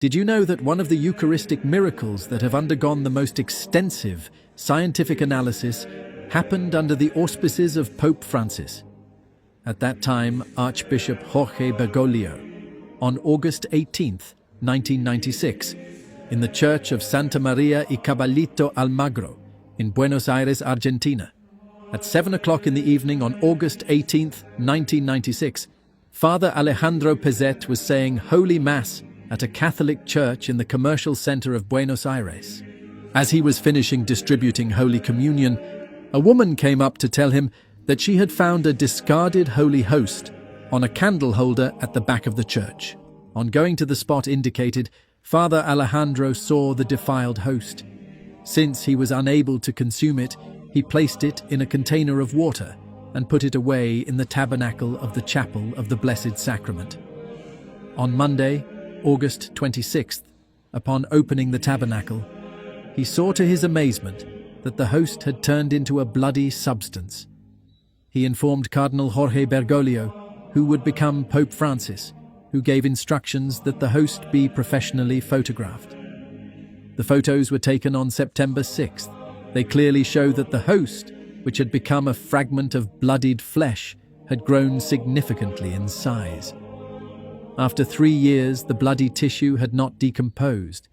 Did you know that one of the Eucharistic miracles that have undergone the most extensive scientific analysis happened under the auspices of Pope Francis? At that time, Archbishop Jorge Bergoglio, on August 18, 1996, in the Church of Santa Maria y Caballito Almagro in Buenos Aires, Argentina. At 7 o'clock in the evening on August 18, 1996, Father Alejandro Pezet was saying Holy Mass at a Catholic church in the commercial center of Buenos Aires. As he was finishing distributing Holy Communion, a woman came up to tell him that she had found a discarded Holy Host on a candle holder at the back of the church. On going to the spot indicated, Father Alejandro saw the defiled host. Since he was unable to consume it, he placed it in a container of water and put it away in the tabernacle of the Chapel of the Blessed Sacrament. On Monday, August 26th, upon opening the tabernacle, he saw to his amazement that the host had turned into a bloody substance. He informed Cardinal Jorge Bergoglio, who would become Pope Francis, who gave instructions that the host be professionally photographed. The photos were taken on September 6th. They clearly show that the host, which had become a fragment of bloodied flesh, had grown significantly in size. After 3 years, the bloody tissue had not decomposed.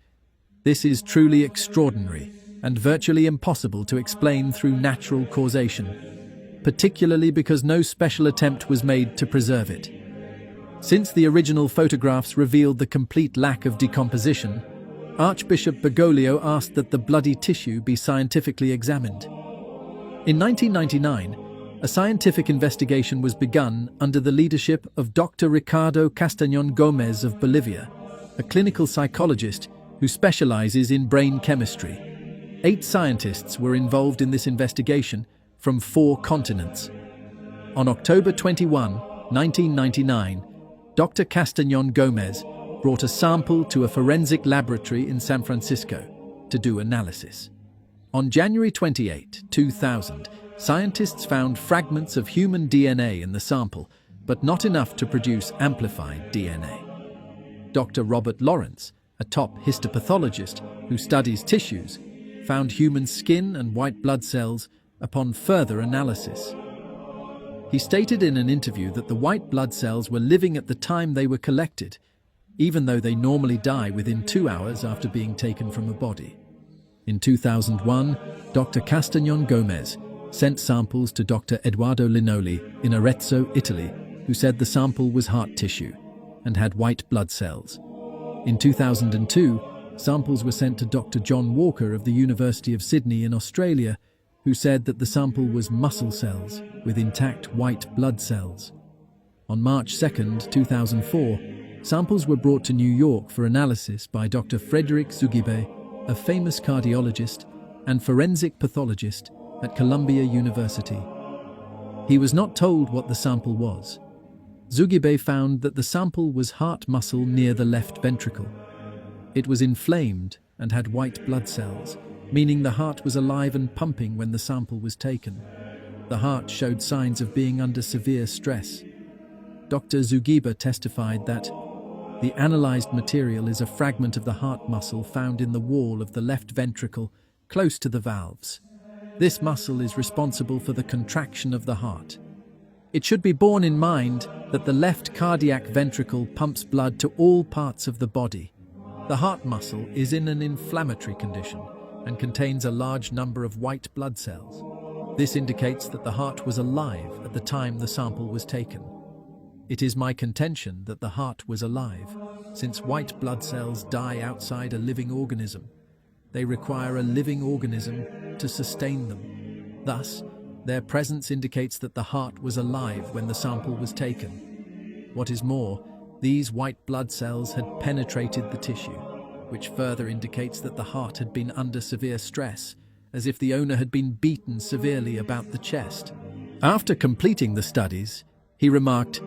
This is truly extraordinary and virtually impossible to explain through natural causation, particularly because no special attempt was made to preserve it. Since the original photographs revealed the complete lack of decomposition, Archbishop Bergoglio asked that the bloody tissue be scientifically examined. In 1999, a scientific investigation was begun under the leadership of Dr. Ricardo Castañón Gómez of Bolivia, a clinical psychologist who specializes in brain chemistry. 8 scientists were involved in this investigation from 4 continents. On October 21, 1999, Dr. Castañón Gómez brought a sample to a forensic laboratory in San Francisco to do analysis. On January 28, 2000, scientists found fragments of human DNA in the sample, but not enough to produce amplified DNA. Dr. Robert Lawrence, a top histopathologist who studies tissues, found human skin and white blood cells upon further analysis. He stated in an interview that the white blood cells were living at the time they were collected, even though they normally die within 2 hours after being taken from a body. In 2001, Dr. Castañón Gómez sent samples to Dr. Edoardo Linoli in Arezzo, Italy, who said the sample was heart tissue and had white blood cells. In 2002, samples were sent to Dr. John Walker of the University of Sydney in Australia, who said that the sample was muscle cells with intact white blood cells. On March 2, 2004, samples were brought to New York for analysis by Dr. Frederick Zugibe, a famous cardiologist and forensic pathologist at Columbia University. He was not told what the sample was. Zugibe found that the sample was heart muscle near the left ventricle. It was inflamed and had white blood cells, meaning the heart was alive and pumping when the sample was taken. The heart showed signs of being under severe stress. Dr. Zugibe testified that the analyzed material is a fragment of the heart muscle found in the wall of the left ventricle, close to the valves. This muscle is responsible for the contraction of the heart. It should be borne in mind that the left cardiac ventricle pumps blood to all parts of the body. The heart muscle is in an inflammatory condition and contains a large number of white blood cells. This indicates that the heart was alive at the time the sample was taken. It is my contention that the heart was alive, since white blood cells die outside a living organism. They require a living organism to sustain them. Thus, their presence indicates that the heart was alive when the sample was taken. What is more, these white blood cells had penetrated the tissue, which further indicates that the heart had been under severe stress, as if the owner had been beaten severely about the chest. After completing the studies, he remarked,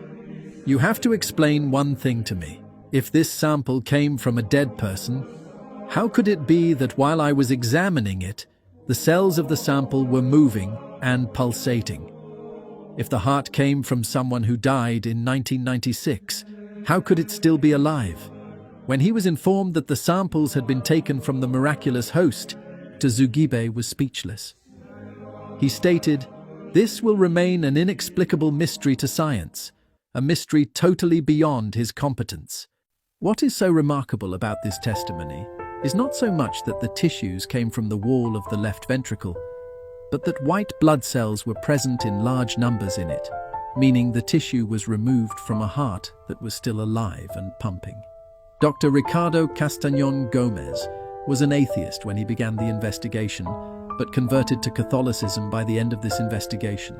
"You have to explain one thing to me. If this sample came from a dead person, how could it be that while I was examining it, the cells of the sample were moving and pulsating? If the heart came from someone who died in 1996, how could it still be alive? When he was informed that the samples had been taken from the miraculous host, Tazugibé was speechless. He stated, "This will remain an inexplicable mystery to science, a mystery totally beyond his competence." What is so remarkable about this testimony is not so much that the tissues came from the wall of the left ventricle, but that white blood cells were present in large numbers in it, meaning the tissue was removed from a heart that was still alive and pumping. Dr. Ricardo Castañón Gómez was an atheist when he began the investigation, but converted to Catholicism by the end of this investigation.